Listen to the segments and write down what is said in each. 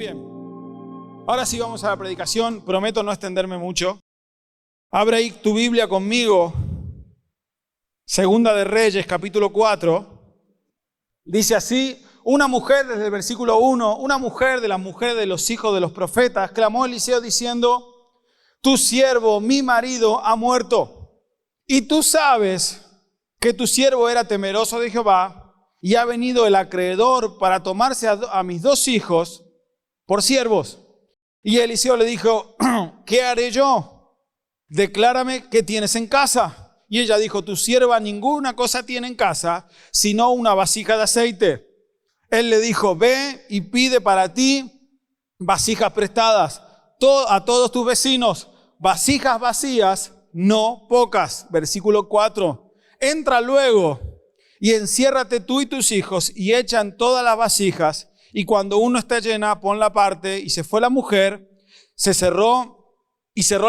bien. Ahora sí vamos a la predicación. Prometo no extenderme mucho. Abre ahí tu Biblia conmigo. Segunda de Reyes, capítulo 4. Dice así: una mujer, desde el versículo 1, una mujer de las mujeres de los hijos de los profetas, clamó a Eliseo diciendo: tu siervo, mi marido, ha muerto. Y tú sabes que tu siervo era temeroso de Jehová, y ha venido el acreedor para tomarse a mis dos hijos por siervos. Y Eliseo le dijo: ¿qué haré yo? Declárame qué tienes en casa. Y ella dijo: tu sierva ninguna cosa tiene en casa, sino una vasija de aceite. Él le dijo: ve y pide para ti vasijas prestadas a todos tus vecinos, vasijas vacías, no pocas. Versículo 4. Entra luego y enciérrate tú y tus hijos y echan todas las vasijas, y cuando uno esté llena, ponla aparte. Y se fue la mujer, se cerró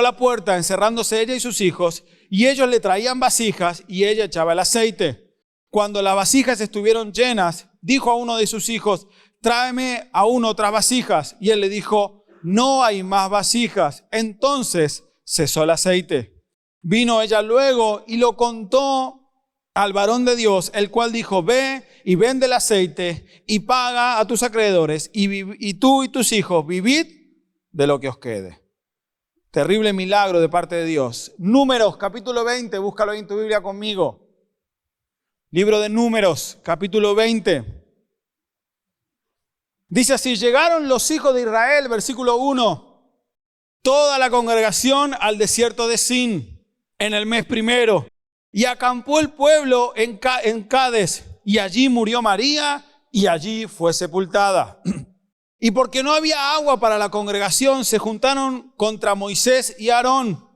la puerta, encerrándose ella y sus hijos, y ellos le traían vasijas y ella echaba el aceite. Cuando las vasijas estuvieron llenas, dijo a uno de sus hijos: tráeme aún otras vasijas. Y él le dijo: no hay más vasijas. Entonces cesó el aceite. Vino ella luego y lo contó al varón de Dios, el cual dijo: ve y vende el aceite y paga a tus acreedores, y tú y tus hijos vivid de lo que os quede. Terrible milagro de parte de Dios. Números, capítulo 20, búscalo ahí en tu Biblia conmigo. Libro de Números, capítulo 20. Dice así: llegaron los hijos de Israel, versículo 1, toda la congregación al desierto de Sin, en el mes primero. Y acampó el pueblo en Cades, y allí murió María, y allí fue sepultada. Y porque no había agua para la congregación, se juntaron contra Moisés y Aarón.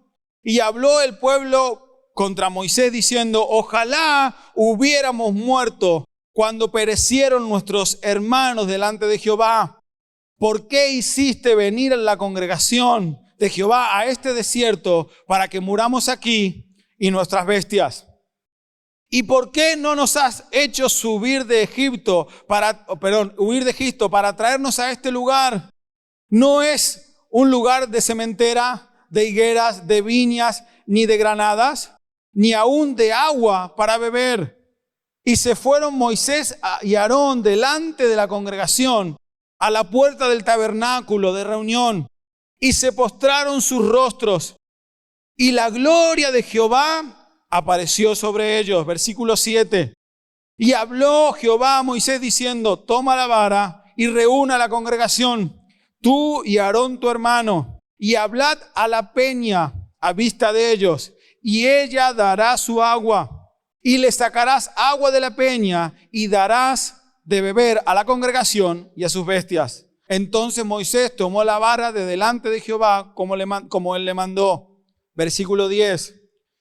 Y habló el pueblo contra Moisés diciendo: ojalá hubiéramos muerto cuando perecieron nuestros hermanos delante de Jehová. ¿Por qué hiciste venir a la congregación de Jehová a este desierto para que muramos aquí y nuestras bestias? ¿Y por qué no nos has hecho huir de Egipto para traernos a este lugar? No es un lugar de sementera, de higueras, de viñas, ni de granadas, ni aún de agua para beber. Y se fueron Moisés y Aarón delante de la congregación a la puerta del tabernáculo de reunión, y se postraron sus rostros, y la gloria de Jehová apareció sobre ellos. Versículo 7. Y habló Jehová a Moisés diciendo: toma la vara y reúna a la congregación, tú y Aarón tu hermano, y hablad a la peña a vista de ellos, y ella dará su agua, y le sacarás agua de la peña, y darás de beber a la congregación y a sus bestias. Entonces Moisés tomó la vara de delante de Jehová como él le mandó. Versículo 10.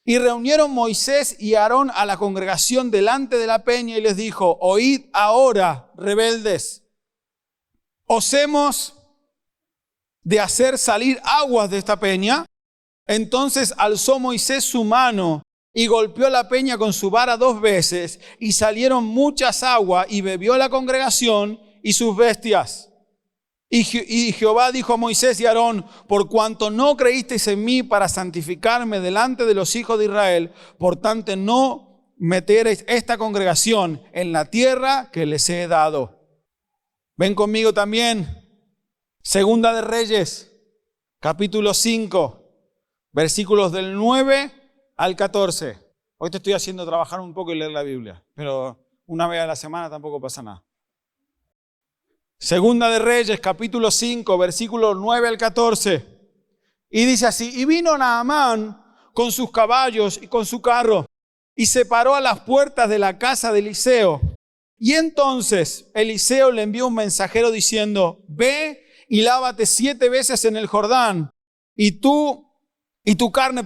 Y reunieron Moisés y Aarón a la congregación delante de la peña y les dijo: oíd ahora, rebeldes, ¿os hemos de hacer salir aguas de esta peña? Entonces alzó Moisés su mano y golpeó la peña con su vara 2 veces, y salieron muchas aguas, y bebió la congregación y sus bestias. Y Jehová dijo a Moisés y a Aarón: por cuanto no creísteis en mí para santificarme delante de los hijos de Israel, por tanto no meteréis esta congregación en la tierra que les he dado. Ven conmigo también. Segunda de Reyes, capítulo 5, versículos del 9 al 14. Hoy te estoy haciendo trabajar un poco y leer la Biblia, pero una vez a la semana tampoco pasa nada. Segunda de Reyes, capítulo 5, versículos 9 al 14. Y dice así: y vino Naamán con sus caballos y con su carro, y se paró a las puertas de la casa de Eliseo. Y entonces Eliseo le envió un mensajero diciendo: ve y lávate 7 veces en el Jordán, y tu carne,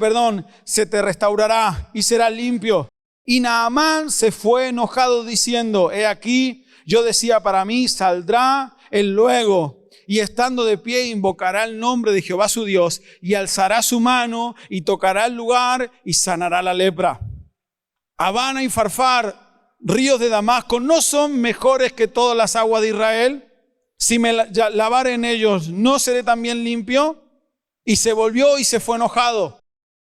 se te restaurará y será limpio. Y Naamán se fue enojado diciendo: he aquí, yo decía para mí, saldrá él luego, y estando de pie invocará el nombre de Jehová su Dios, y alzará su mano y tocará el lugar y sanará la lepra. Abana y Farfar, ríos de Damasco, ¿no son mejores que todas las aguas de Israel? Si me lavare en ellos, ¿no seré también limpio? Y se volvió y se fue enojado.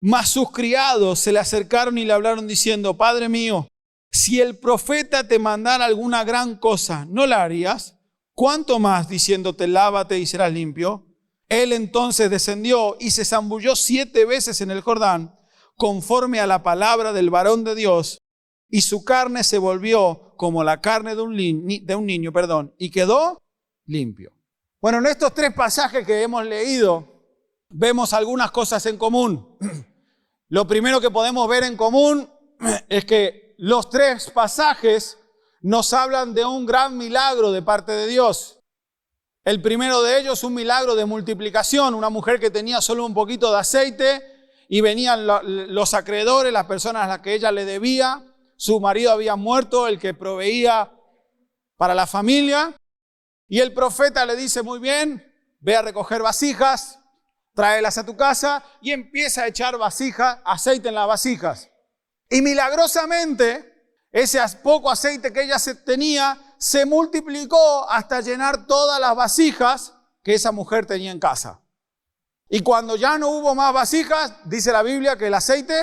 Mas sus criados se le acercaron y le hablaron diciendo, Padre mío, si el profeta te mandara alguna gran cosa, ¿no la harías? ¿Cuánto más diciéndote, lávate y serás limpio? Él entonces descendió y se zambulló 7 veces en el Jordán, conforme a la palabra del varón de Dios, y su carne se volvió como la carne de un niño, y quedó limpio. Bueno, en estos 3 pasajes que hemos leído, vemos algunas cosas en común. Lo primero que podemos ver en común es que los 3 pasajes nos hablan de un gran milagro de parte de Dios. El primero de ellos, un milagro de multiplicación. Una mujer que tenía solo un poquito de aceite y venían los acreedores, las personas a las que ella le debía. Su marido había muerto, el que proveía para la familia. Y el profeta le dice, muy bien, ve a recoger vasijas, tráelas a tu casa y empieza a echar aceite en las vasijas. Y milagrosamente, ese poco aceite que ella tenía se multiplicó hasta llenar todas las vasijas que esa mujer tenía en casa. Y cuando ya no hubo más vasijas, dice la Biblia que el aceite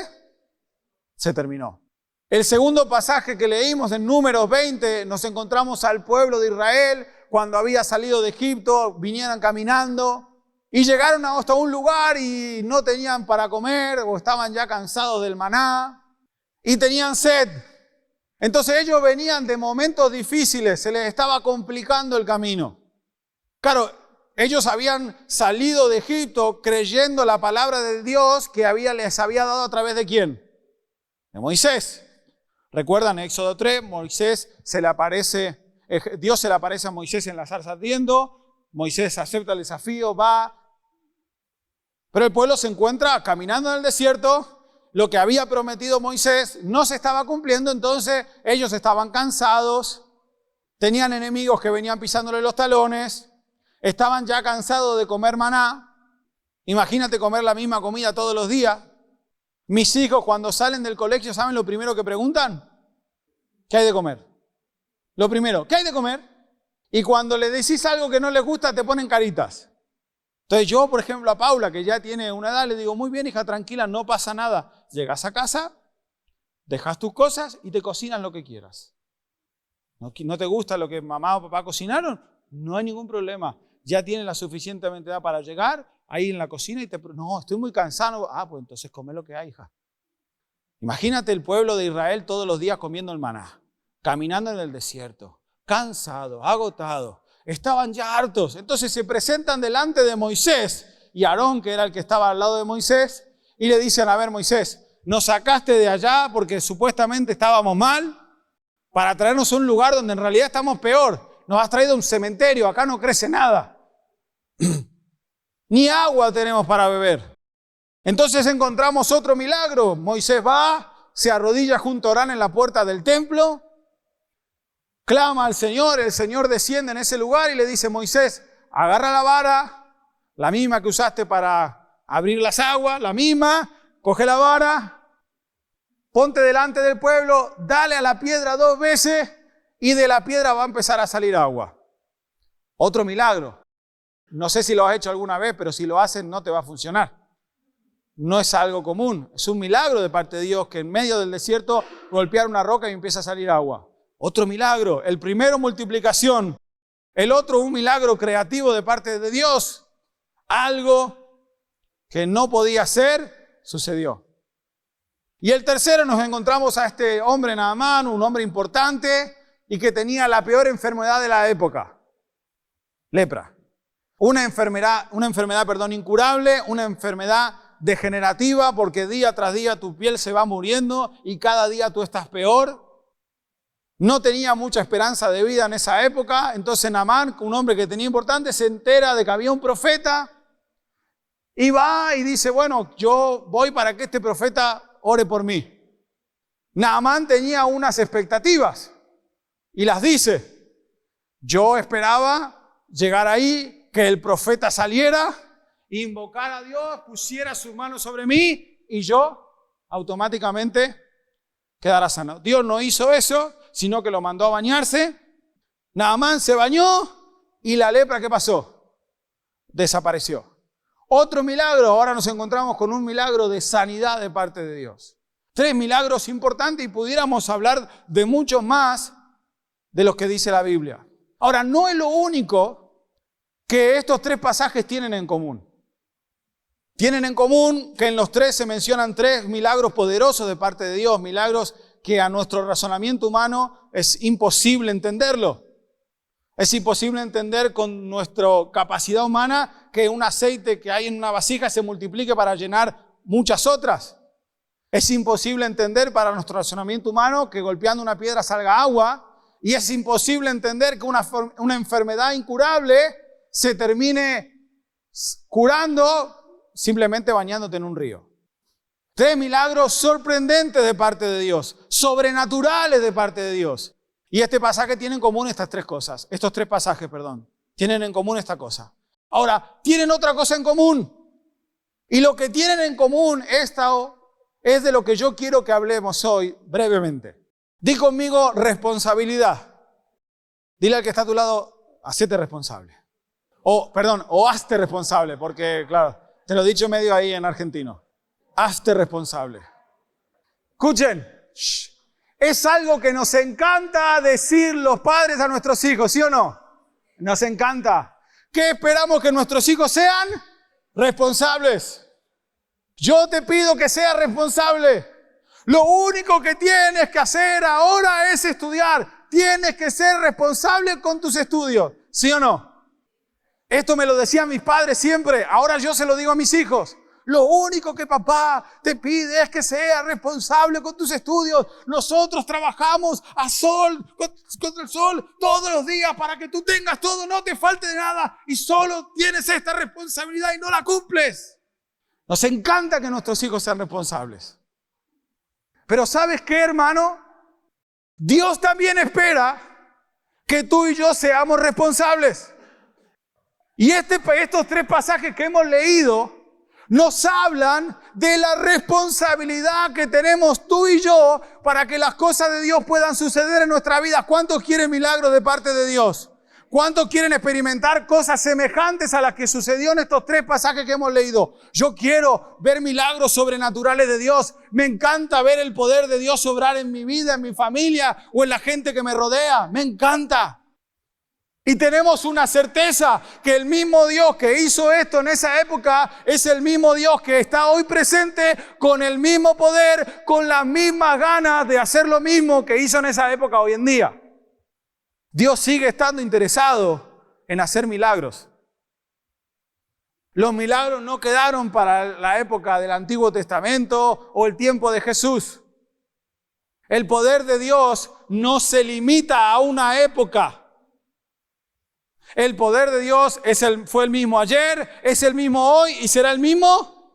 se terminó. El segundo pasaje que leímos en Números 20, nos encontramos al pueblo de Israel cuando había salido de Egipto, vinieron caminando y llegaron hasta un lugar y no tenían para comer o estaban ya cansados del maná y tenían sed. Entonces ellos venían de momentos difíciles, se les estaba complicando el camino. Claro, ellos habían salido de Egipto creyendo la palabra de Dios que les había dado a través de ¿quién? De Moisés. ¿Recuerdan Éxodo 3? Dios se le aparece a Moisés en la zarza ardiendo. Moisés acepta el desafío, va. Pero el pueblo se encuentra caminando en el desierto. Lo que había prometido Moisés no se estaba cumpliendo, entonces ellos estaban cansados, tenían enemigos que venían pisándole los talones, estaban ya cansados de comer maná. Imagínate comer la misma comida todos los días. Mis hijos cuando salen del colegio, ¿saben lo primero que preguntan? ¿Qué hay de comer? Lo primero, ¿qué hay de comer? Y cuando le decís algo que no les gusta, te ponen caritas. Entonces yo, por ejemplo, a Paula, que ya tiene una edad, le digo, muy bien, hija, tranquila, no pasa nada. Llegas a casa, dejas tus cosas y te cocinan lo que quieras. ¿No te gusta lo que mamá o papá cocinaron? No hay ningún problema. Ya tienes la suficientemente edad para llegar ahí en la cocina y no, estoy muy cansado. Ah, pues entonces come lo que hay, hija. Imagínate el pueblo de Israel todos los días comiendo el maná, caminando en el desierto, cansado, agotado. Estaban ya hartos. Entonces se presentan delante de Moisés y Aarón, que era el que estaba al lado de Moisés, y le dicen, a ver Moisés, nos sacaste de allá porque supuestamente estábamos mal para traernos a un lugar donde en realidad estamos peor. Nos has traído a un cementerio, acá no crece nada. Ni agua tenemos para beber. Entonces encontramos otro milagro. Moisés va, se arrodilla junto a Orán en la puerta del templo, clama al Señor, el Señor desciende en ese lugar y le dice, Moisés, agarra la vara, la misma que usaste para abrir las aguas, la misma, coge la vara, ponte delante del pueblo, dale a la piedra 2 veces y de la piedra va a empezar a salir agua. Otro milagro. No sé si lo has hecho alguna vez, pero si lo haces no te va a funcionar. No es algo común, es un milagro de parte de Dios que en medio del desierto golpear una roca y empieza a salir agua. Otro milagro, el primero multiplicación, el otro un milagro creativo de parte de Dios. Algo que no podía ser, sucedió. Y el tercero nos encontramos a este hombre Naamán, un hombre importante y que tenía la peor enfermedad de la época, lepra. Una enfermedad incurable, una enfermedad degenerativa porque día tras día tu piel se va muriendo y cada día tú estás peor. No tenía mucha esperanza de vida en esa época, entonces Naamán, un hombre que tenía importante, se entera de que había un profeta y va y dice, bueno, yo voy para que este profeta ore por mí. Naamán tenía unas expectativas y las dice, yo esperaba llegar ahí, que el profeta saliera, invocara a Dios, pusiera sus manos sobre mí y yo automáticamente quedara sano. Dios no hizo eso, sino que lo mandó a bañarse. Naamán se bañó y la lepra, ¿qué pasó? Desapareció. Otro milagro, ahora nos encontramos con un milagro de sanidad de parte de Dios. 3 milagros importantes y pudiéramos hablar de muchos más de los que dice la Biblia. Ahora, no es lo único que estos 3 pasajes tienen en común. Tienen en común que en los 3 se mencionan 3 milagros poderosos de parte de Dios, milagros que a nuestro razonamiento humano es imposible entenderlo. Es imposible entender con nuestra capacidad humana que un aceite que hay en una vasija se multiplique para llenar muchas otras. Es imposible entender para nuestro razonamiento humano que golpeando una piedra salga agua. Y es imposible entender que una enfermedad incurable se termine curando simplemente bañándote en un río. 3 milagros sorprendentes de parte de Dios, sobrenaturales de parte de Dios. Y este pasaje tiene en común estas 3 cosas. Estos 3 pasajes, tienen en común esta cosa. Ahora, tienen otra cosa en común. Y lo que tienen en común es de lo que yo quiero que hablemos hoy brevemente. Di conmigo responsabilidad. Dile al que está a tu lado, hacete responsable. O hazte responsable, porque claro, te lo he dicho medio ahí en argentino. Hazte responsable. Escuchen, es algo que nos encanta decir los padres a nuestros hijos, ¿sí o no? Nos encanta. ¿Qué esperamos que nuestros hijos sean? Responsables. Yo te pido que seas responsable. Lo único que tienes que hacer ahora es estudiar. Tienes que ser responsable con tus estudios, ¿sí o no? Esto me lo decían mis padres siempre, ahora yo se lo digo a mis hijos. Lo único que papá te pide es que seas responsable con tus estudios. Nosotros trabajamos contra el sol todos los días para que tú tengas todo, no te falte de nada y solo tienes esta responsabilidad y no la cumples. Nos encanta que nuestros hijos sean responsables. Pero ¿sabes qué, hermano? Dios también espera que tú y yo seamos responsables. Y estos 3 pasajes que hemos leído nos hablan de la responsabilidad que tenemos tú y yo para que las cosas de Dios puedan suceder en nuestra vida. ¿Cuántos quieren milagros de parte de Dios? ¿Cuántos quieren experimentar cosas semejantes a las que sucedió en estos 3 pasajes que hemos leído? Yo quiero ver milagros sobrenaturales de Dios. Me encanta ver el poder de Dios obrar en mi vida, en mi familia o en la gente que me rodea. Me encanta. Y tenemos una certeza que el mismo Dios que hizo esto en esa época es el mismo Dios que está hoy presente con el mismo poder, con las mismas ganas de hacer lo mismo que hizo en esa época hoy en día. Dios sigue estando interesado en hacer milagros. Los milagros no quedaron para la época del Antiguo Testamento o el tiempo de Jesús. El poder de Dios no se limita a una época. El poder de Dios fue el mismo ayer, es el mismo hoy y será el mismo.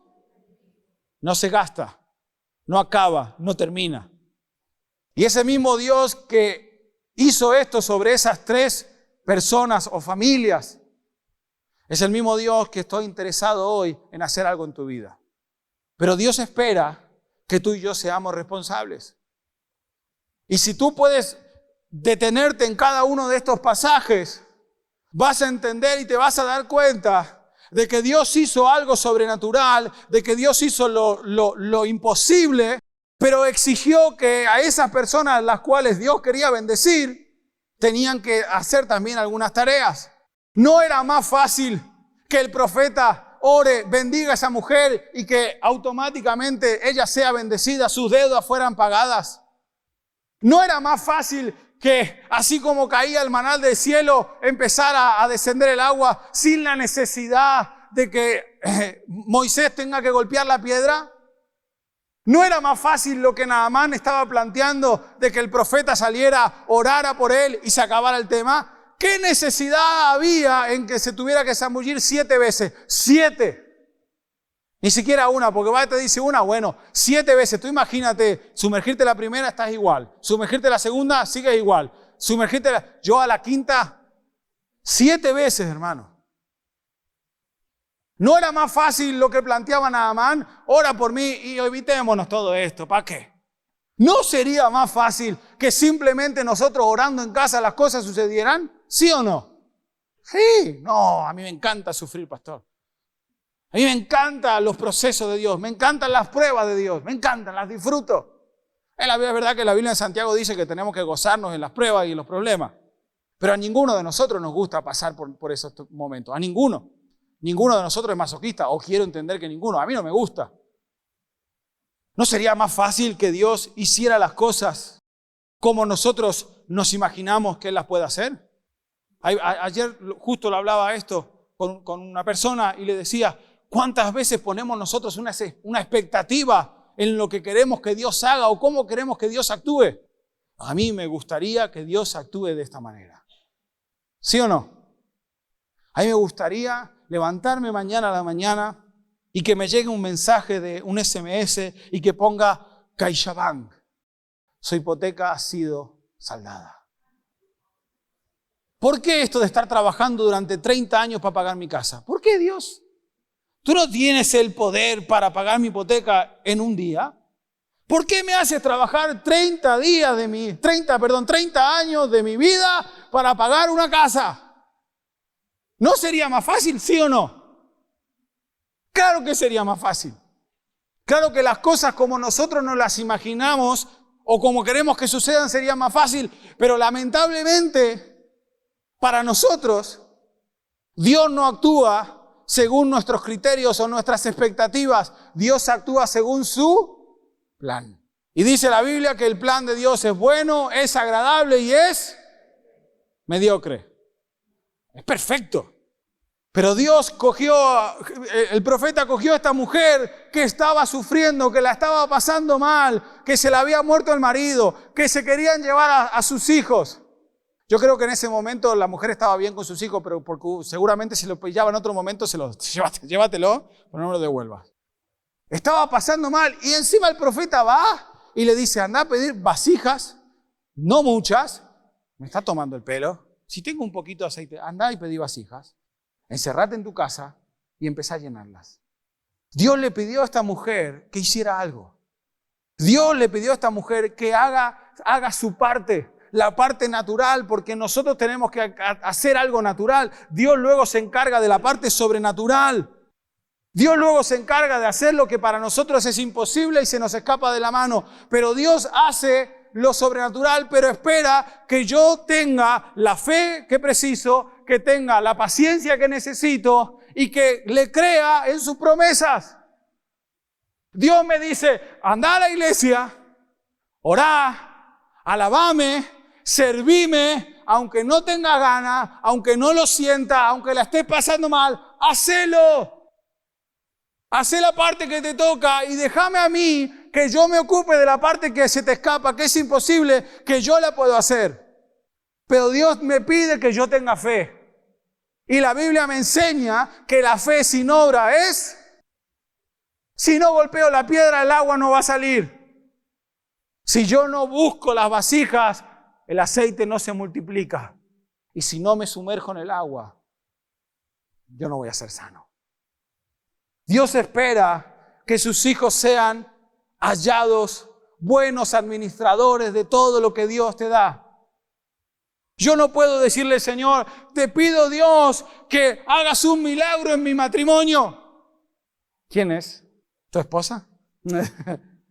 No se gasta, no acaba, no termina. Y ese mismo Dios que hizo esto sobre esas 3 personas o familias, es el mismo Dios que estoy interesado hoy en hacer algo en tu vida. Pero Dios espera que tú y yo seamos responsables. Y si tú puedes detenerte en cada uno de estos pasajes, vas a entender y te vas a dar cuenta de que Dios hizo algo sobrenatural, de que Dios hizo lo imposible, pero exigió que a esas personas las cuales Dios quería bendecir, tenían que hacer también algunas tareas. No era más fácil que el profeta ore, bendiga a esa mujer y que automáticamente ella sea bendecida, sus deudas fueran pagadas. No era más fácil que así como caía el maná del cielo, empezara a descender el agua sin la necesidad de que Moisés tenga que golpear la piedra. ¿No era más fácil lo que Naamán estaba planteando de que el profeta saliera, orara por él y se acabara el tema? ¿Qué necesidad había en que se tuviera que zambullir 7 veces? 7. Ni siquiera una, porque te dice una, bueno, 7 veces. Tú imagínate, sumergirte la primera estás igual. Sumergirte la segunda sigues igual. Yo a la quinta, 7 veces, hermano. ¿No era más fácil lo que planteaba Naamán? Ora por mí y evitémonos todo esto. ¿Para qué? ¿No sería más fácil que simplemente nosotros orando en casa las cosas sucedieran? ¿Sí o no? Sí, no, a mí me encanta sufrir, pastor. A mí me encantan los procesos de Dios, me encantan las pruebas de Dios, me encantan, las disfruto. Es verdad que la Biblia de Santiago dice que tenemos que gozarnos en las pruebas y en los problemas. Pero a ninguno de nosotros nos gusta pasar por esos momentos. A ninguno. Ninguno de nosotros es masoquista, o quiero entender que ninguno. A mí no me gusta. ¿No sería más fácil que Dios hiciera las cosas como nosotros nos imaginamos que Él las puede hacer? Ayer justo lo hablaba esto con una persona y le decía, ¿cuántas veces ponemos nosotros una expectativa en lo que queremos que Dios haga o cómo queremos que Dios actúe? A mí me gustaría que Dios actúe de esta manera. ¿Sí o no? A mí me gustaría levantarme mañana a la mañana y que me llegue un mensaje de un SMS y que ponga CaixaBank, su hipoteca ha sido saldada. ¿Por qué esto de estar trabajando durante 30 años para pagar mi casa? ¿Por qué, Dios? ¿Tú no tienes el poder para pagar mi hipoteca en un día? ¿Por qué me haces trabajar 30 años de mi vida para pagar una casa? ¿No sería más fácil, sí o no? Claro que sería más fácil. Claro que las cosas como nosotros nos las imaginamos o como queremos que sucedan sería más fácil, pero lamentablemente para nosotros Dios no actúa según nuestros criterios o nuestras expectativas. Dios actúa según su plan. Y dice la Biblia que el plan de Dios es bueno, es agradable y es mediocre. Es perfecto. Pero el profeta cogió a esta mujer que estaba sufriendo, que la estaba pasando mal, que se le había muerto el marido, que se querían llevar a sus hijos. Yo creo que en ese momento la mujer estaba bien con sus hijos, pero porque seguramente si lo pillaba en otro momento, llévatelo, pero no me lo devuelvas. Estaba pasando mal y encima el profeta va y le dice, anda a pedir vasijas, no muchas, me está tomando el pelo, si tengo un poquito de aceite, anda y pedí vasijas, encerrate en tu casa y empezá a llenarlas. Dios le pidió a esta mujer que hiciera algo. Dios le pidió a esta mujer que haga su parte, la parte natural, porque nosotros tenemos que hacer algo natural. Dios luego se encarga de la parte sobrenatural. Dios luego se encarga de hacer lo que para nosotros es imposible y se nos escapa de la mano. Pero Dios hace lo sobrenatural, pero espera que yo tenga la fe que preciso, que tenga la paciencia que necesito y que le crea en sus promesas. Dios me dice, anda a la iglesia, orá, alabame, servime, aunque no tenga ganas, aunque no lo sienta, aunque la estés pasando mal, hacelo. Hacé la parte que te toca y déjame a mí que yo me ocupe de la parte que se te escapa, que es imposible, que yo la puedo hacer. Pero Dios me pide que yo tenga fe. Y la Biblia me enseña que la fe sin obra es, si no golpeo la piedra, el agua no va a salir. Si yo no busco las vasijas, el aceite no se multiplica. Y si no me sumerjo en el agua, yo no voy a ser sano. Dios espera que sus hijos sean hallados, buenos administradores de todo lo que Dios te da. Yo no puedo decirle, Señor, te pido, Dios, que hagas un milagro en mi matrimonio. ¿Quién es? ¿Tu esposa?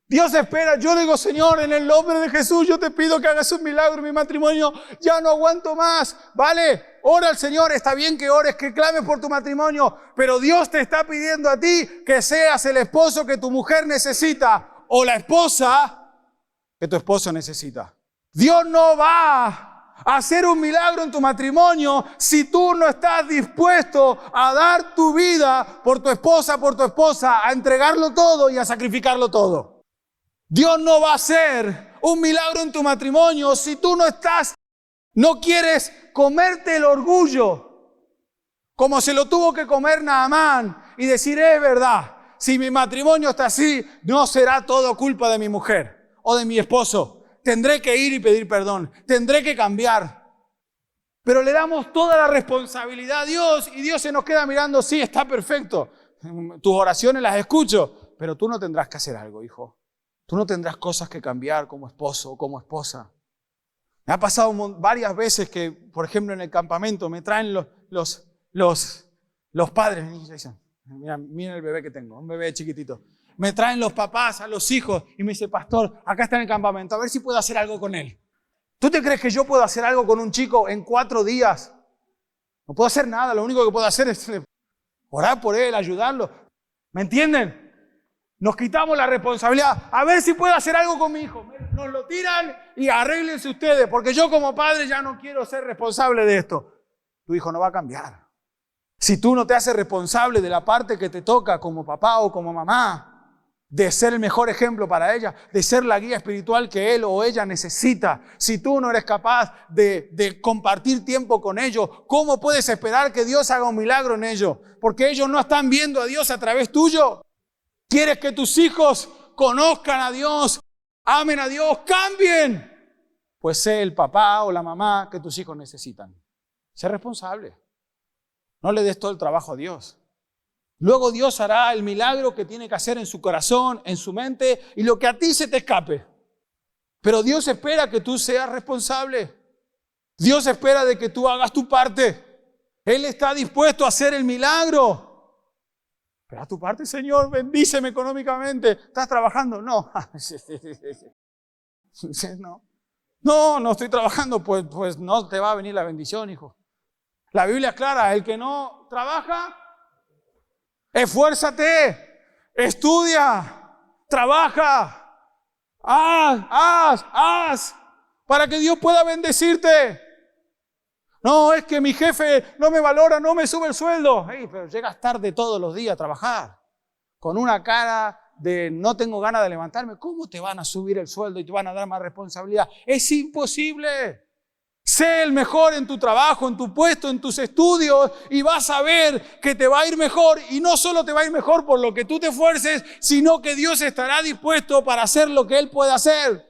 Dios espera, yo digo, Señor, en el nombre de Jesús, yo te pido que hagas un milagro en mi matrimonio. Ya no aguanto más, ¿vale? Ora al Señor, está bien que ores, que clames por tu matrimonio, pero Dios te está pidiendo a ti que seas el esposo que tu mujer necesita o la esposa que tu esposo necesita. Dios no va a hacer un milagro en tu matrimonio si tú no estás dispuesto a dar tu vida por tu esposa, a entregarlo todo y a sacrificarlo todo. Dios no va a hacer un milagro en tu matrimonio si tú no quieres comerte el orgullo, como se lo tuvo que comer Naamán y decir, es verdad, si mi matrimonio está así, no será todo culpa de mi mujer o de mi esposo. Tendré que ir y pedir perdón, tendré que cambiar. Pero le damos toda la responsabilidad a Dios y Dios se nos queda mirando, sí, está perfecto, tus oraciones las escucho, pero tú no tendrás que hacer algo, hijo. Tú no tendrás cosas que cambiar como esposo o como esposa. Me ha pasado varias veces que, por ejemplo, en el campamento me traen los padres y dicen, mira el bebé que tengo, un bebé chiquitito. Me traen los papás a los hijos y me dice, pastor, acá está en el campamento, a ver si puedo hacer algo con él. ¿Tú te crees que yo puedo hacer algo con un chico en 4 días? No puedo hacer nada, lo único que puedo hacer es orar por él, ayudarlo. ¿Me entienden? Nos quitamos la responsabilidad. A ver si puedo hacer algo con mi hijo. Nos lo tiran y arréglense ustedes, porque yo como padre ya no quiero ser responsable de esto. Tu hijo no va a cambiar. Si tú no te haces responsable de la parte que te toca como papá o como mamá, de ser el mejor ejemplo para ella, de ser la guía espiritual que él o ella necesita, si tú no eres capaz de compartir tiempo con ellos, ¿cómo puedes esperar que Dios haga un milagro en ellos? Porque ellos no están viendo a Dios a través tuyo. ¿Quieres que tus hijos conozcan a Dios, amen a Dios, cambien? Pues sé el papá o la mamá que tus hijos necesitan. Sé responsable. No le des todo el trabajo a Dios. Luego Dios hará el milagro que tiene que hacer en su corazón, en su mente y lo que a ti se te escape. Pero Dios espera que tú seas responsable. Dios espera de que tú hagas tu parte. Él está dispuesto a hacer el milagro. Pero a tu parte, Señor, bendíceme económicamente. ¿Estás trabajando? No. No estoy trabajando. Pues no te va a venir la bendición, hijo. La Biblia es clara. El que no trabaja, esfuérzate, estudia, trabaja, haz, para que Dios pueda bendecirte. No, es que mi jefe no me valora, no me sube el sueldo. Pero llegas tarde todos los días a trabajar, con una cara de no tengo ganas de levantarme. ¿Cómo te van a subir el sueldo y te van a dar más responsabilidad? Es imposible. Sé el mejor en tu trabajo, en tu puesto, en tus estudios y vas a ver que te va a ir mejor. Y no solo te va a ir mejor por lo que tú te esfuerces, sino que Dios estará dispuesto para hacer lo que Él puede hacer.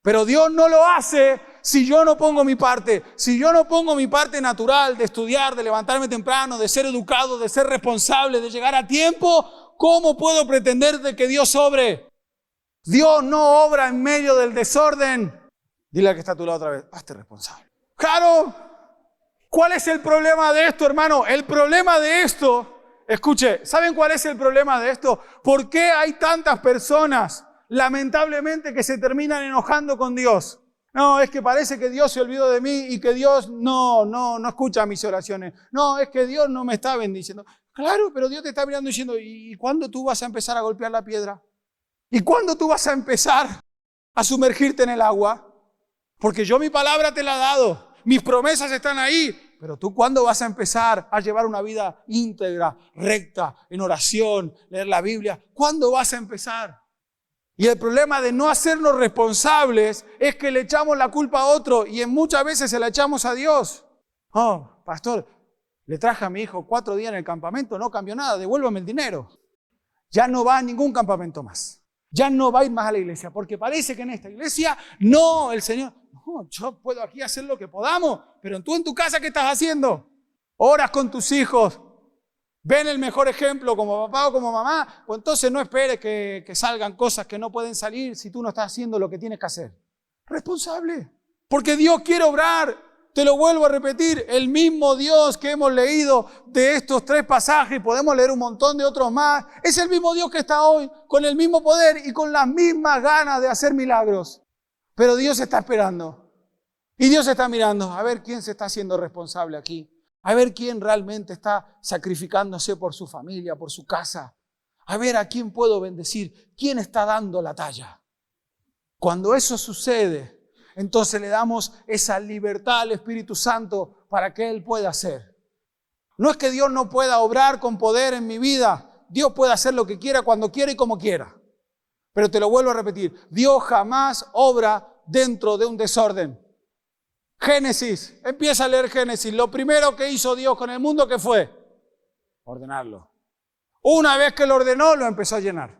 Pero Dios no lo hace si yo no pongo mi parte. Si yo no pongo mi parte natural de estudiar, de levantarme temprano, de ser educado, de ser responsable, de llegar a tiempo, ¿cómo puedo pretender de que Dios obre? Dios no obra en medio del desorden. Dile al que está a tu lado otra vez, hazte responsable. Claro, ¿cuál es el problema de esto, hermano? El problema de esto, escuche, ¿saben cuál es el problema de esto? ¿Por qué hay tantas personas, lamentablemente, que se terminan enojando con Dios? No, es que parece que Dios se olvidó de mí y que Dios no escucha mis oraciones. No, es que Dios no me está bendiciendo. Claro, pero Dios te está mirando diciendo, ¿y cuándo tú vas a empezar a golpear la piedra? ¿Y cuándo tú vas a empezar a sumergirte en el agua? Porque yo mi palabra te la he dado, mis promesas están ahí, pero tú ¿cuándo vas a empezar a llevar una vida íntegra, recta, en oración, leer la Biblia? ¿Cuándo vas a empezar? Y el problema de no hacernos responsables es que le echamos la culpa a otro y muchas veces se la echamos a Dios. Oh, pastor, le traje a mi hijo 4 días en el campamento, no cambió nada, devuélvame el dinero. Ya no va a ningún campamento más. Ya no va a ir más a la iglesia, porque parece que en esta iglesia no, el Señor... No, yo puedo aquí hacer lo que podamos, pero tú en tu casa, ¿qué estás haciendo? Oras con tus hijos, ven el mejor ejemplo como papá o como mamá, pues entonces no esperes que salgan cosas que no pueden salir si tú no estás haciendo lo que tienes que hacer. Responsable, porque Dios quiere obrar. Te lo vuelvo a repetir, el mismo Dios que hemos leído de estos 3 pasajes, podemos leer un montón de otros más, es el mismo Dios que está hoy, con el mismo poder y con las mismas ganas de hacer milagros. Pero Dios está esperando. Y Dios está mirando a ver quién se está haciendo responsable aquí. A ver quién realmente está sacrificándose por su familia, por su casa. A ver a quién puedo bendecir. ¿Quién está dando la talla? Cuando eso sucede, entonces le damos esa libertad al Espíritu Santo para que Él pueda hacer. No es que Dios no pueda obrar con poder en mi vida. Dios puede hacer lo que quiera, cuando quiera y como quiera. Pero te lo vuelvo a repetir, Dios jamás obra dentro de un desorden. Génesis, empieza a leer Génesis. Lo primero que hizo Dios con el mundo, ¿qué fue? Ordenarlo. Una vez que lo ordenó, lo empezó a llenar.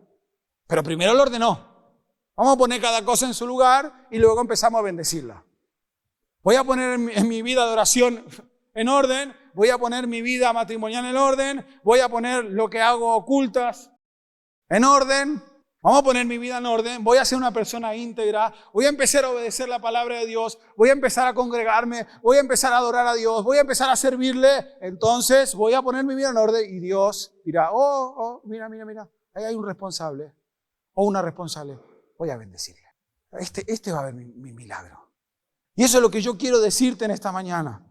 Pero primero lo ordenó. Vamos a poner cada cosa en su lugar y luego empezamos a bendecirla. Voy a poner en mi vida de oración en orden, voy a poner mi vida matrimonial en orden, voy a poner lo que hago ocultas en orden. Vamos a poner mi vida en orden, voy a ser una persona íntegra, voy a empezar a obedecer la palabra de Dios, voy a empezar a congregarme, voy a empezar a adorar a Dios, voy a empezar a servirle. Entonces voy a poner mi vida en orden y Dios dirá, mira, ahí hay un responsable o una responsable. Voy a bendecirle. Este va a ver mi milagro. Y eso es lo que yo quiero decirte en esta mañana.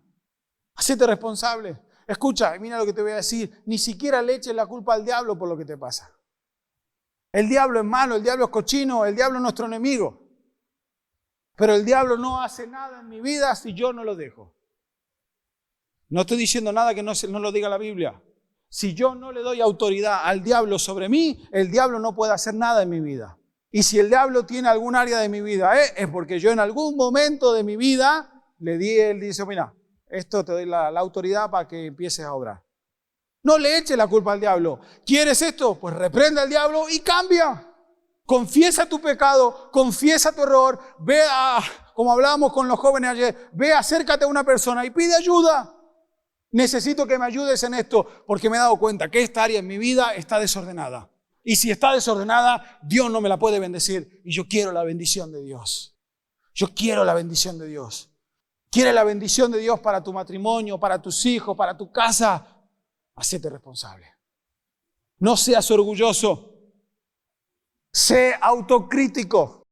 Hacete responsable. Escucha, mira lo que te voy a decir. Ni siquiera le eches la culpa al diablo por lo que te pasa. El diablo es malo, el diablo es cochino, el diablo es nuestro enemigo. Pero el diablo no hace nada en mi vida si yo no lo dejo. No estoy diciendo nada que no lo diga la Biblia. Si yo no le doy autoridad al diablo sobre mí, el diablo no puede hacer nada en mi vida. Y si el diablo tiene algún área de mi vida, es porque yo en algún momento de mi vida él dice, mira, esto te doy la autoridad para que empieces a obrar. No le eches la culpa al diablo. ¿Quieres esto? Pues reprende al diablo y cambia. Confiesa tu pecado, confiesa tu error. Como hablábamos con los jóvenes ayer, acércate a una persona y pide ayuda. Necesito que me ayudes en esto porque me he dado cuenta que esta área en mi vida está desordenada. Y si está desordenada, Dios no me la puede bendecir. Y yo quiero la bendición de Dios. Yo quiero la bendición de Dios. ¿Quieres la bendición de Dios para tu matrimonio, para tus hijos, para tu casa? Hacete responsable. No seas orgulloso. Sé autocrítico.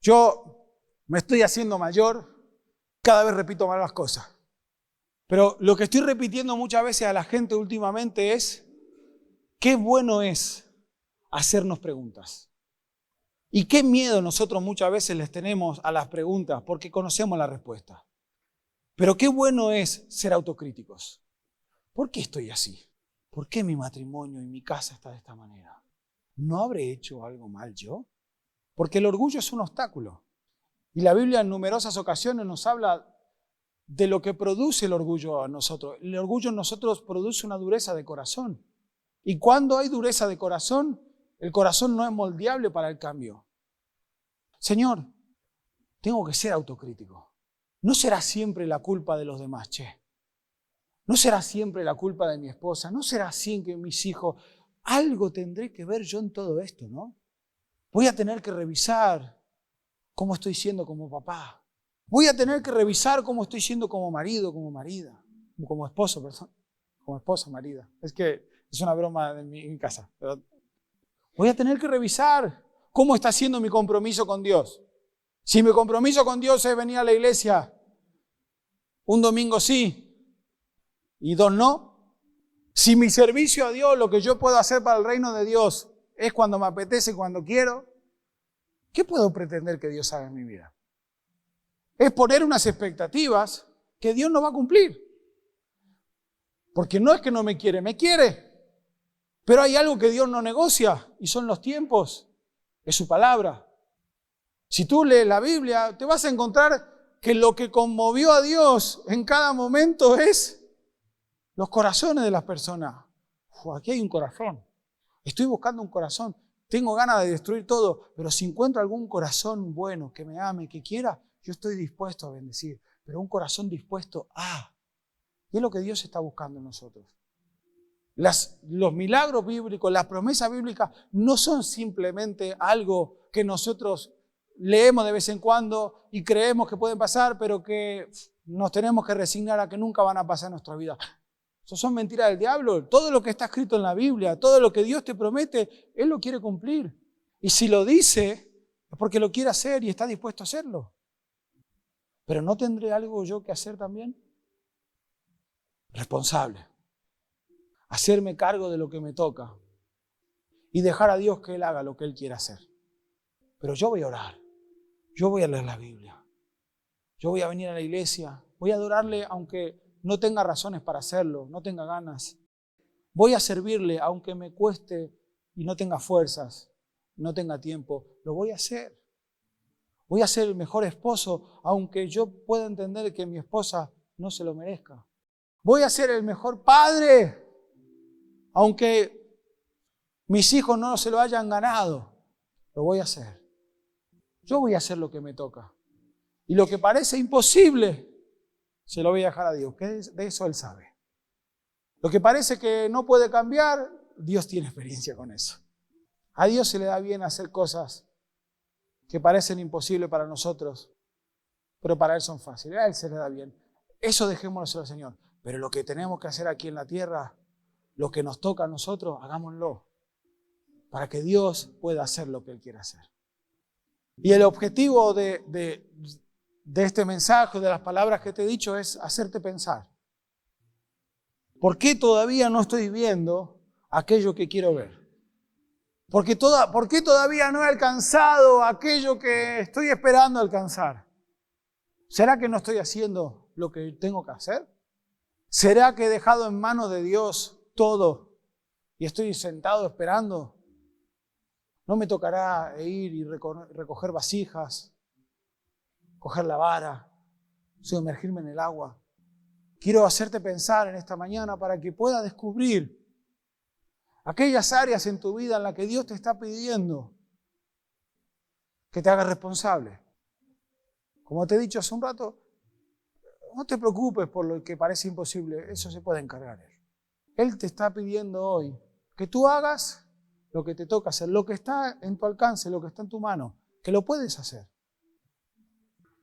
Yo me estoy haciendo mayor. Cada vez repito más las cosas. Pero lo que estoy repitiendo muchas veces a la gente últimamente es qué bueno es hacernos preguntas. Y qué miedo nosotros muchas veces les tenemos a las preguntas porque conocemos la respuesta. Pero qué bueno es ser autocríticos. ¿Por qué estoy así? ¿Por qué mi matrimonio y mi casa está de esta manera? ¿No habré hecho algo mal yo? Porque el orgullo es un obstáculo. Y la Biblia en numerosas ocasiones nos habla de lo que produce el orgullo a nosotros. El orgullo en nosotros produce una dureza de corazón. Y cuando hay dureza de corazón, el corazón no es moldeable para el cambio. Señor, tengo que ser autocrítico. No será siempre la culpa de los demás, No será siempre la culpa de mi esposa. No será siempre mis hijos. Algo tendré que ver yo en todo esto, ¿no? Voy a tener que revisar cómo estoy siendo como papá. Voy a tener que revisar cómo estoy siendo como marido, como marida. Como esposo, perdón. Como esposa, marida. Es que es una broma en mi casa. Pero voy a tener que revisar cómo está siendo mi compromiso con Dios. Si mi compromiso con Dios es venir a la iglesia un domingo sí y 2 no. Si mi servicio a Dios, lo que yo puedo hacer para el reino de Dios, es cuando me apetece, cuando quiero, ¿qué puedo pretender que Dios haga en mi vida? Es poner unas expectativas que Dios no va a cumplir. Porque no es que no me quiere, me quiere. Pero hay algo que Dios no negocia y son los tiempos. Es su palabra. Si tú lees la Biblia, te vas a encontrar que lo que conmovió a Dios en cada momento es los corazones de las personas. Aquí hay un corazón. Estoy buscando un corazón. Tengo ganas de destruir todo, pero si encuentro algún corazón bueno, que me ame, que quiera, yo estoy dispuesto a bendecir. Pero un corazón dispuesto a. Y es lo que Dios está buscando en nosotros. Los milagros bíblicos, las promesas bíblicas no son simplemente algo que nosotros leemos de vez en cuando y creemos que pueden pasar, pero que nos tenemos que resignar a que nunca van a pasar en nuestra vida. Eso son mentiras del diablo. Todo lo que está escrito en la Biblia, todo lo que Dios te promete, Él lo quiere cumplir. Y si lo dice, es porque lo quiere hacer y está dispuesto a hacerlo. ¿Pero no tendré algo yo que hacer también? Responsable. Hacerme cargo de lo que me toca y dejar a Dios que Él haga lo que Él quiera hacer. Pero yo voy a orar, yo voy a leer la Biblia, yo voy a venir a la iglesia, voy a adorarle aunque no tenga razones para hacerlo, no tenga ganas. Voy a servirle aunque me cueste y no tenga fuerzas, no tenga tiempo, lo voy a hacer. Voy a ser el mejor esposo aunque yo pueda entender que mi esposa no se lo merezca. Voy a ser el mejor padre aunque mis hijos no se lo hayan ganado. Lo voy a hacer. Yo voy a hacer lo que me toca. Y lo que parece imposible, se lo voy a dejar a Dios, que de eso Él sabe. Lo que parece que no puede cambiar, Dios tiene experiencia con eso. A Dios se le da bien hacer cosas que parecen imposibles para nosotros, pero para Él son fáciles. A Él se le da bien. Eso dejémoslo al Señor. Pero lo que tenemos que hacer aquí en la tierra, lo que nos toca a nosotros, hagámoslo. Para que Dios pueda hacer lo que Él quiere hacer. Y el objetivo de este mensaje, de las palabras que te he dicho, es hacerte pensar. ¿Por qué todavía no estoy viendo aquello que quiero ver? ¿Por qué todavía no he alcanzado aquello que estoy esperando alcanzar? ¿Será que no estoy haciendo lo que tengo que hacer? ¿Será que he dejado en manos de Dios todo y estoy sentado esperando? ¿No me tocará ir y recoger vasijas, coger la vara, sumergirme en el agua? Quiero hacerte pensar en esta mañana para que puedas descubrir aquellas áreas en tu vida en las que Dios te está pidiendo que te hagas responsable. Como te he dicho hace un rato, no te preocupes por lo que parece imposible, eso se puede encargar Él. Él te está pidiendo hoy que tú hagas lo que te toca hacer, lo que está en tu alcance, lo que está en tu mano, que lo puedes hacer.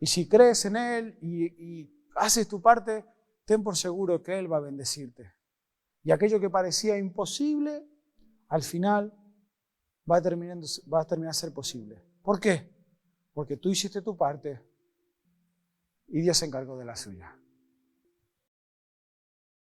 Y si crees en Él y haces tu parte, ten por seguro que Él va a bendecirte. Y aquello que parecía imposible, al final va a terminar ser posible. ¿Por qué? Porque tú hiciste tu parte y Dios se encargó de la suya.